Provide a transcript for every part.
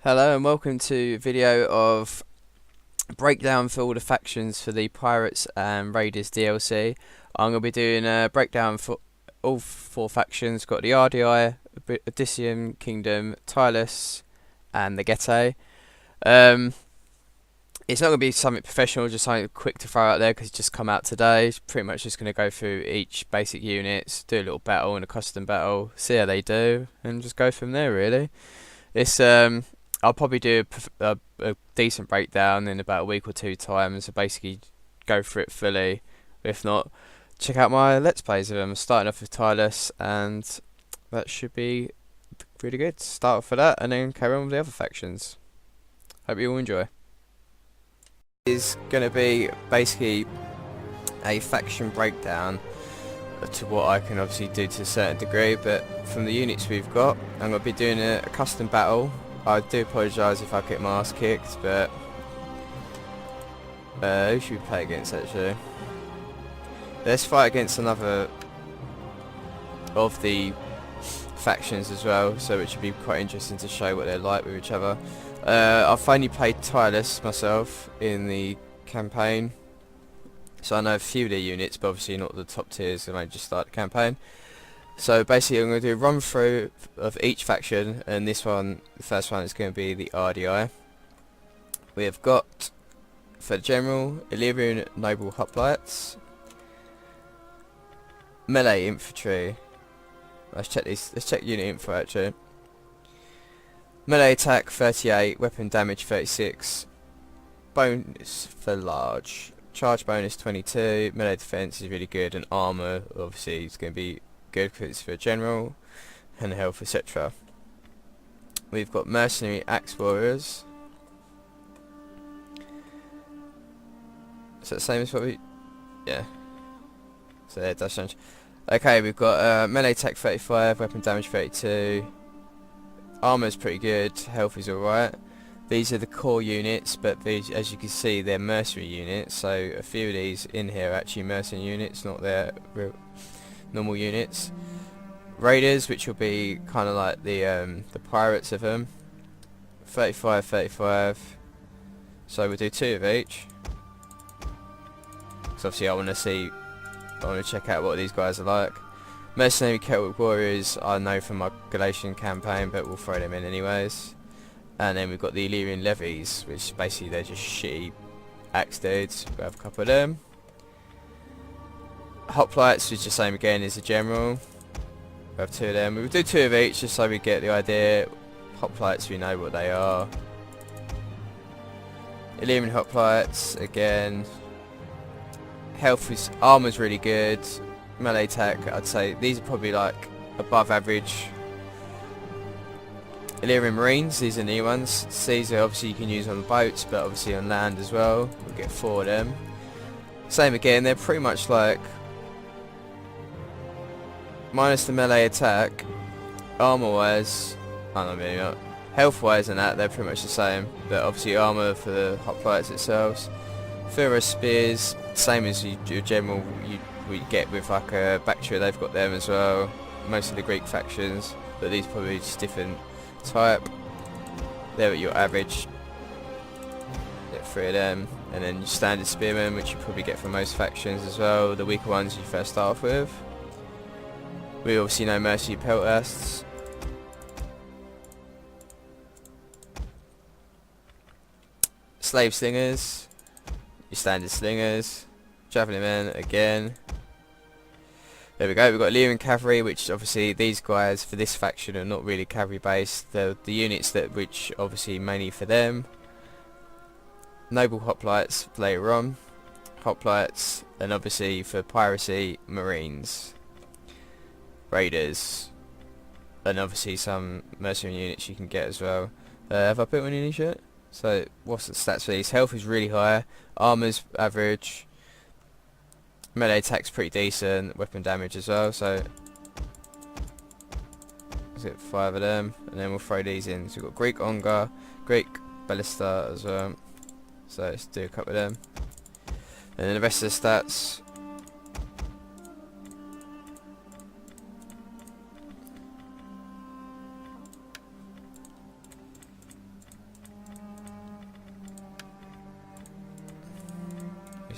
Hello and welcome to a video of breakdown for all the factions for the Pirates and Raiders DLC. I'm going to be doing a breakdown for all four factions. Got the Ardiaei, Odysseum Kingdom, Tylis and the Getae. It's not going to be something professional, just something quick to throw out there because it's just come out today. It's pretty much just going to go through each basic units, do a little battle and a custom battle, see how they do and just go from there really. It's I'll probably do a decent breakdown in about a week or two time, so basically go through it fully. If not, check out my Let's Plays of them. I'm starting off with Tylis, and that should be really good. Start off with that, and then carry on with the other factions. Hope you all enjoy. Is going to be basically a faction breakdown to what I can obviously do to a certain degree, but from the units we've got, I'm going to be doing a custom battle. I do apologise if I get my ass kicked, but who should we play against actually? Let's fight against another of the factions as well, so it should be quite interesting to show what they're like with each other. I've only played Tylis myself in the campaign, so I know a few of their units, but obviously not the top tiers, and I just started the campaign. So basically I'm going to do a run through of each faction, and this one, the first one, is going to be the Ardiaei. We have got, for the general, Illyrian Noble Hoplites, Melee Infantry. Let's check unit info actually. Melee attack 38, weapon damage 36, bonus for large, charge bonus 22, melee defense is really good, and armor obviously is going to be good because it's for general, and health, etc. We've got mercenary axe warriors. Is that the same as what we? Yeah. So yeah, it does change. Okay, we've got melee attack 35, weapon damage 32, armor is pretty good, health is alright. These are the core units, but these, as you can see, they're mercenary units, so a few of these in here are actually mercenary units, not their real normal units. Raiders, which will be kind of like the pirates of them. 35, 35. So we'll do two of each. So obviously I want to check out what these guys are like. Mercenary Celtic warriors I know from my Galatian campaign, but we'll throw them in anyways. And then we've got the Illyrian levies, which basically they're just shitty axe dudes. We have a couple of them. Hoplites, which is the same again as the general. We have two of them. We'll do two of each just so we get the idea. Hoplites, we know what they are. Illyrian hoplites, again. Health is, armor's really good. Melee attack, I'd say these are probably like above average. Illyrian marines, these are new ones. These are obviously you can use on the boats, but obviously on land as well. We'll get four of them. Same again, they're pretty much like, minus the melee attack, armor wise, I don't know, maybe not. Health wise and that, they're pretty much the same. But obviously armor for the hoplites themselves. Furrow spears, same as your general we get with like a Bactria, they've got them as well. Most of the Greek factions, but these probably just different type. They're at your average. Get three of them, and then your standard spearmen, which you probably get from most factions as well. The weaker ones you first start off with. We obviously know mercenary peltasts. Slave slingers, your standard slingers, javelin men again. There we go, we've got Illyrian cavalry, which obviously these guys for this faction are not really cavalry based. The units that which obviously mainly for them. Noble hoplites later on. Hoplites, and obviously for piracy, marines. Raiders, and obviously some mercenary units you can get as well. Have I put one in yet? So what's the stats for these? Health is really high, armor's average, melee attack's pretty decent, weapon damage as well, so let's get five of them, and then we'll throw these in. So we've got Greek Ongar, Greek Ballista as well, so let's do a couple of them. And then the rest of the stats,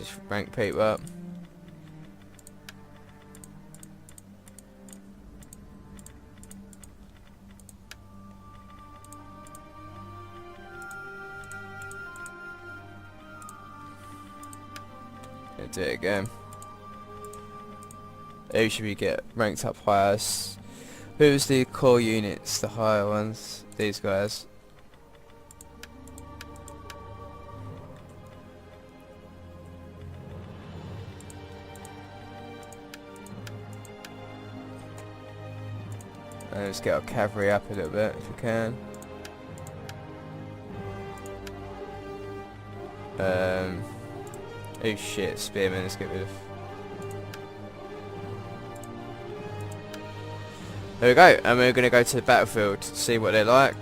just rank people up. Gonna do it again. Who should we get ranked up highest? Who's the core units, the higher ones? These guys. And let's get our cavalry up a little bit if we can. Oh shit, spearmen, let's get rid of. There we go, and we're going to go to the battlefield to see what they're like.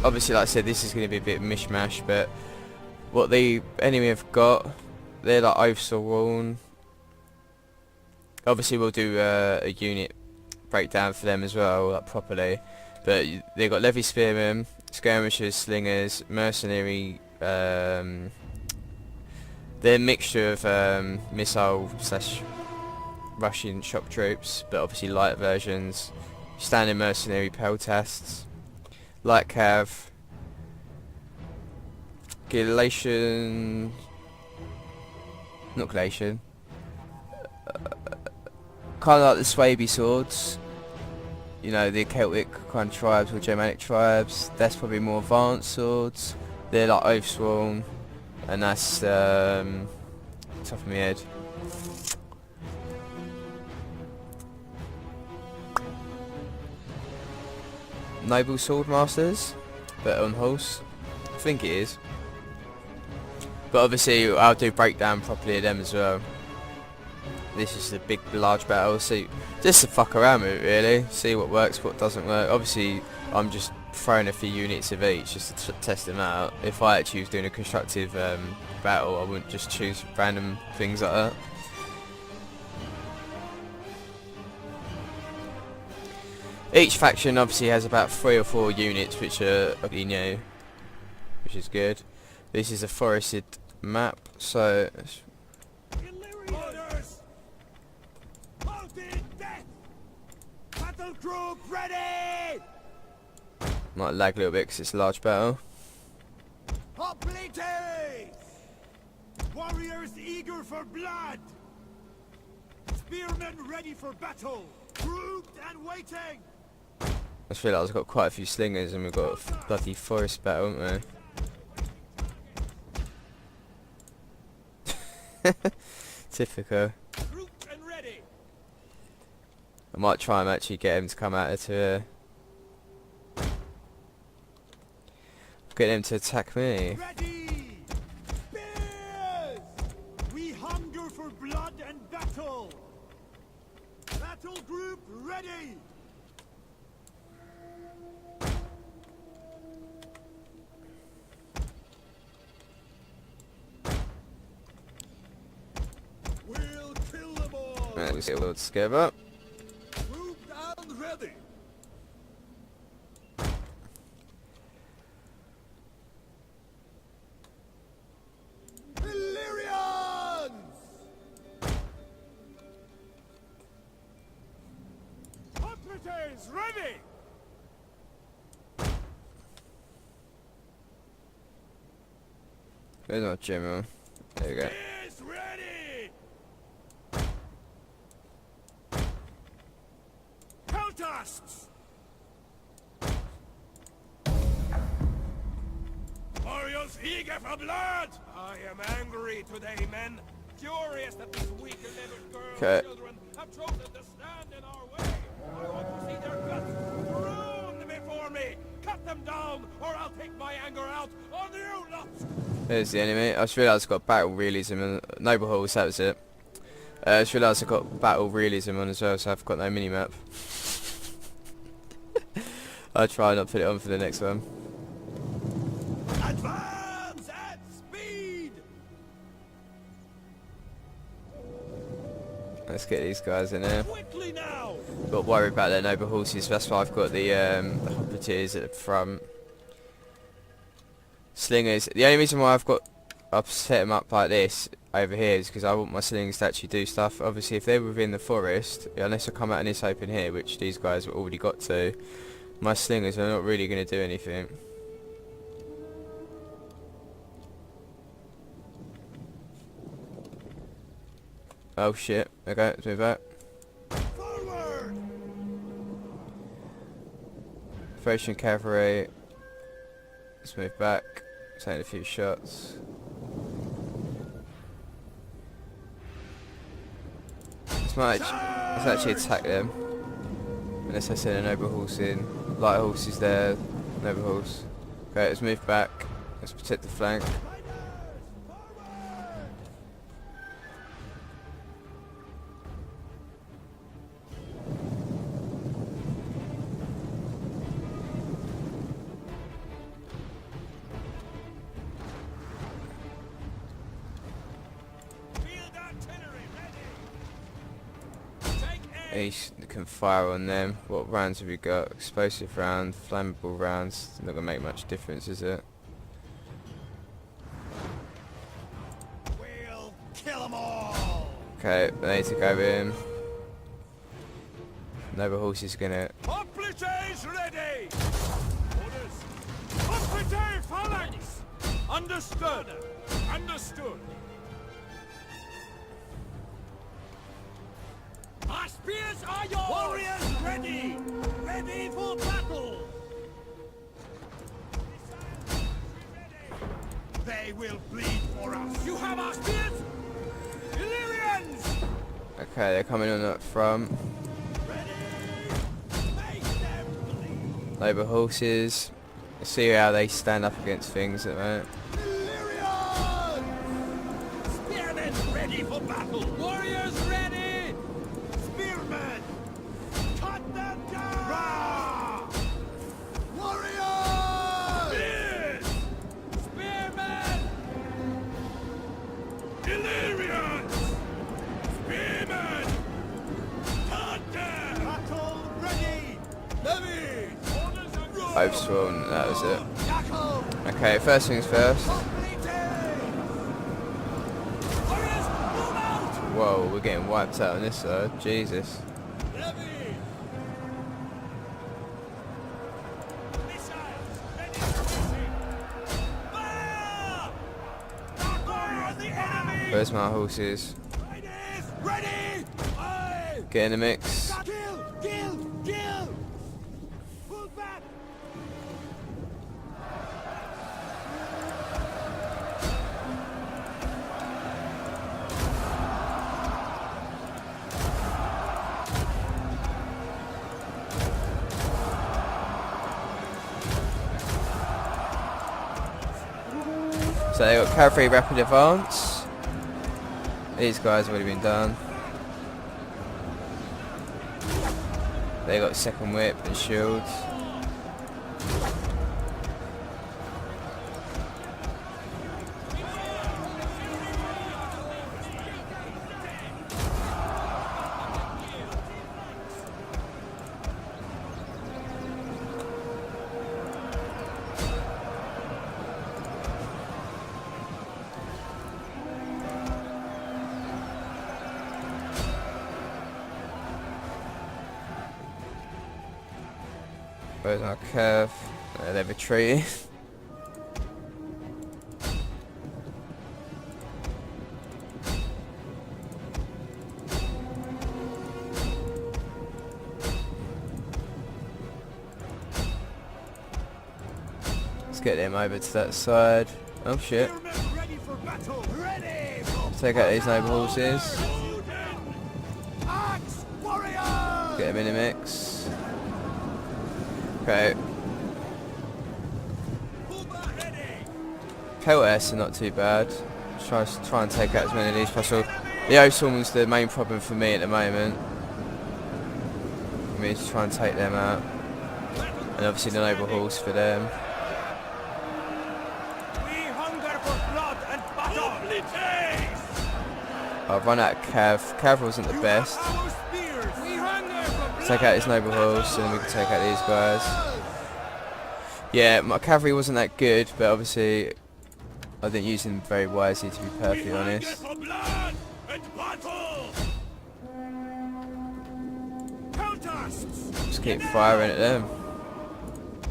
Obviously, like I said, this is going to be a bit mishmash, but what the enemy have got, they're like oaths or worn. Obviously, we'll do a unit breakdown for them as well, like properly. But they've got levy spearmen, skirmishers, slingers, mercenary. They're a mixture of missile slash Russian shock troops, but obviously light versions. Standard mercenary peltasts, light cav, Galatian, not Galatian, kind of like the Swaby swords, you know, the Celtic kind of tribes or Germanic tribes. That's probably more advanced swords. They're like Oathsworn, and that's top of my head. Noble Swordmasters, but on horse. I think it is. But obviously I'll do breakdown properly of them as well. This is a big large battle, see, just to fuck around with it really, see what works, what doesn't work. Obviously I'm just throwing a few units of each just to test them out. If I actually was doing a constructive battle, I wouldn't just choose random things like that. Each faction obviously has about 3 or 4 units which are ugly new, which is good. This is a forested map, so battle group ready. Might lag a little bit because it's a large battle. Hoplites! Warriors eager for blood. Spearmen ready for battle. Grouped and waiting. I just realised I've got quite a few slingers and we've got a bloody forest battle, haven't we? Typical. Grouped and ready. I might try and actually get him to come out to get him to attack me. Ready. Spears! We hunger for blood and battle. Battle group ready. We'll kill them all. Right, we see all together. Grouped and ready. Illyrians! Hoplites ready. Where's my general? There we go. Is ready. Peltasts! Warriors eager for blood! I am angry today, men. Furious that these weak-livered girls and children have chosen to stand in our way. I want to see their guts thrown before me. Cut them down, or I'll take my anger out on you lot. There's the enemy. I just realised I've got battle realism and Noble Halls, that was it. I just realised I've got battle realism on as well, so I've got no minimap. I'll try not to put it on for the next one. Advance at speed! Let's get these guys in there. Quickly now! Got to worry about their noble horses, that's why I've got the hopliteers at the front. Slingers. The only reason why I've got I've set them up like this over here because I want my slings to actually do stuff. Obviously, if they're within the forest, unless I come out in this open here, which these guys have already got to, my slingers are not really going to do anything. Oh shit, okay, let's move back. Forward! Thracian cavalry. Let's move back. Take a few shots. Let's actually attack them. Unless I send a noble horse in. Light horse is there. Noble horse. Okay, let's move back. Let's protect the flank. Each can fire on them. What rounds have we got? Explosive round, flammable rounds. Not gonna make much difference, is it? We'll kill them all! Okay, I need to go in. Noble horse is gonna. Hoplites ready! Orders! Hoplite phalanx! Understood! Understood! Our spears are yours! Warriors ready! Ready for battle! They will bleed for us! You have our spears! Illyrians! Okay, they're coming on up front. Ready! Make them bleed! Noble horses. Let's see how they stand up against things at the moment. Illyrians! Spearmen ready for battle! Warriors ready! Spearmen! Cut them down! Rah! Warriors! Spears! Spearmen! Illyrians! Spearmen! Cut them! Battle ready! Levy! Orders and roll! I've sworn that was it. Jackal! Okay, first things first. Whoa, we're getting wiped out on this side. Jesus. Where's my horses? Ready! Get in the mix. Kill! Kill! Kill! Pull back! So they got cavalry rapid advance. These guys have already been done. They got second whip and shields. Where's our curve? They're retreating. Let's get them over to that side. Oh shit. Ready for battle! Ready! Take out these noble horses. Axe warriors! Get them in the mix. Okay. Pelt S are not too bad. Try and take out as many of these possible. The O-Swarm's the main problem for me at the moment. I mean, to try and take them out. And obviously the noble horse for them. We hunger for blood and battle! I've run out of cav. Cav wasn't the best. Take out his noble horse and then we can take out these guys. Yeah, my cavalry wasn't that good, but obviously I didn't use them very wisely, to be perfectly honest. For blood and battle. Cultists, Just keep firing at them.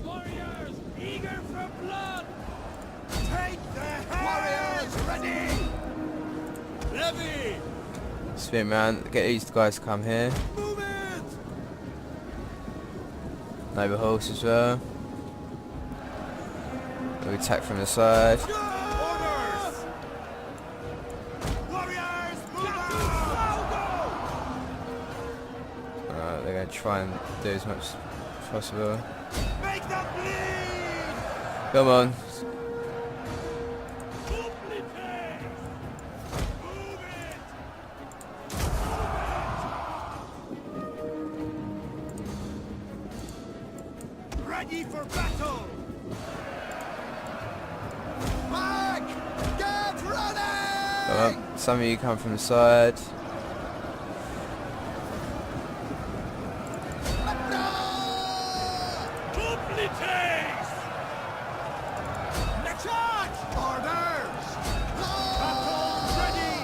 warriors eager for blood. Take the warriors ready. Levy, Spin round, get these guys to come here. move it. Noble horse as well. We attack from the side. Orders. Warriors, move out. Alright, they're going to try and do as much as possible. Make them bleed. Come on. Ready for battle! Back! Get ready! Come on. Some of you come from the side. Duplicates! Next charge! Orders! Battle ready!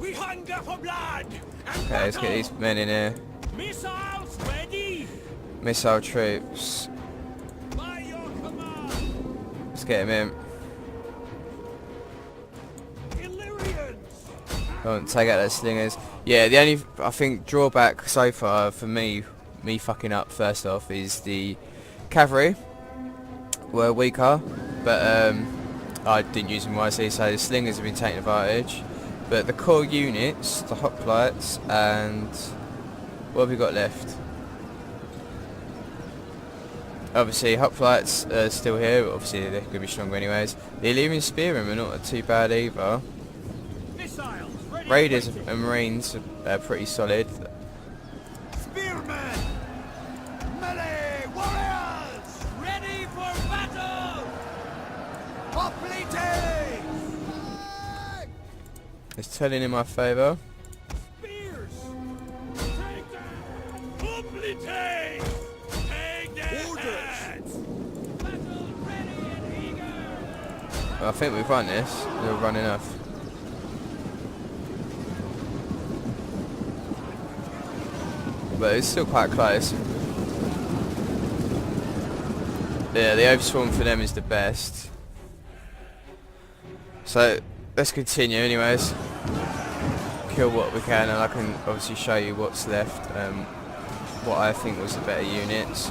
We hunger for blood! And Okay, let's get these men in here. missiles ready! Missile troops. By your command! Let's get them in. Illyrians! Come on, take out their slingers. Yeah, the only, I think, drawback so far for me fucking up first off, is the cavalry were weaker, but I didn't use them wisely, so the slingers have been taking advantage. But the core units, the hoplites, and what have we got left? Obviously, hoplites are still here, but obviously they're going to be stronger anyways. The Illyrian spearmen are not too bad either. Missiles ready! Raiders and marines are pretty solid. Spearmen! Melee warriors! Ready for battle! Hoplite! It's turning in my favour. Spears! Take them! Hoplite! Take their heads! Battle ready and eager! I think we've run this. We'll run enough. But it's still quite close. Yeah, the overswarm for them is the best. So let's continue anyways. Kill what we can, and I can obviously show you what's left. What I think was the better units.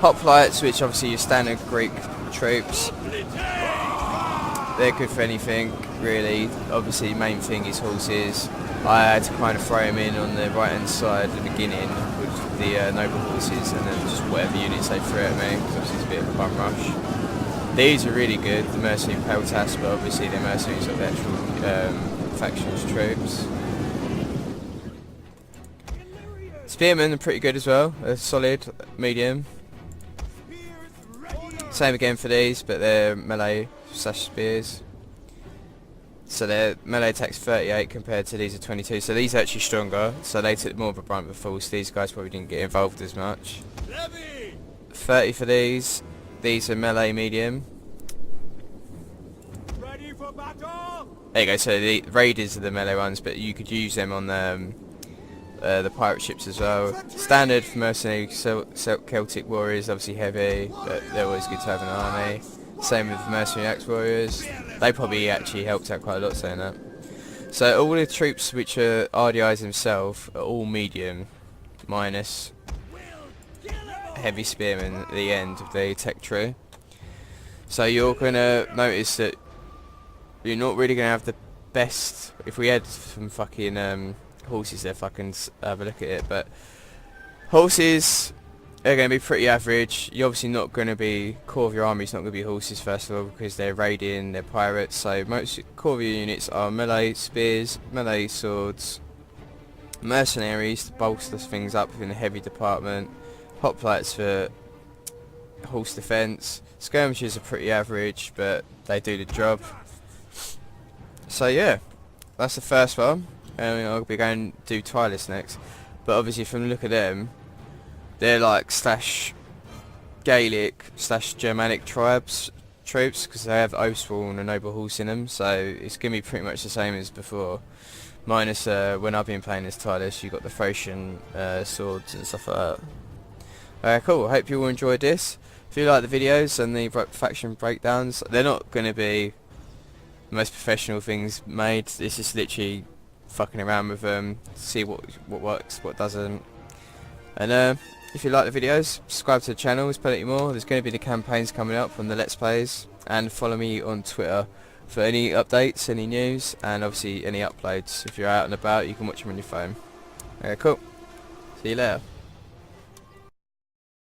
Hoplites, which obviously your standard Greek troops. They're good for anything, really. Obviously, main thing is horses. I had to kind of throw them in on the right hand side at the beginning with the noble horses, and then just whatever units they threw at me, because obviously it's a bit of a bum rush. These are really good, the mercenary peltas, but obviously they're mercenaries of the actual factions troops. Spearmen are pretty good as well, they're solid, medium. Same again for these, but they're melee slash spears. So their melee attack's 38 compared to these are 22, so these are actually stronger, so they took more of a brunt of the force. These guys probably didn't get involved as much. 30 for these are melee medium. Ready for battle? There you go, so the raiders are the melee ones, but you could use them on the pirate ships as well. Standard for mercenary Celtic warriors, obviously heavy, but they're always good to have in an army. Same with mercenary axe warriors. They probably actually helped out quite a lot saying that. So all the troops which are Ardiais himself are all medium, minus heavy spearmen at the end of the tech tree. So you're gonna notice that you're not really gonna have the best. If we had some fucking horses there, fucking have a look at it. But horses are going to be pretty average. You're obviously not going to be, core of your army is not going to be horses first of all, because they're raiding, they're pirates. So most core of your units are melee spears, melee swords, mercenaries to bolster things up within the heavy department, hoplites for horse defence. Skirmishers are pretty average, but they do the job. So yeah, that's the first one. And I'll be going to do Tylis next. But obviously from the look of them, they're like slash Gaelic / Germanic troops, because they have Oathsworn and Noble Horse in them, so it's going to be pretty much the same as before. Minus when I've been playing as Tylis, you got the Thracian swords and stuff like that. Cool, hope you all enjoyed this. If you like the videos and the faction breakdowns, they're not going to be the most professional things made. It's just literally fucking around with them, see what works, what doesn't. And if you like the videos, subscribe to the channel. There's plenty more. There's going to be the campaigns coming up from the Let's Plays, and follow me on Twitter for any updates, any news, and obviously any uploads. If you're out and about, you can watch them on your phone. Cool. See you later.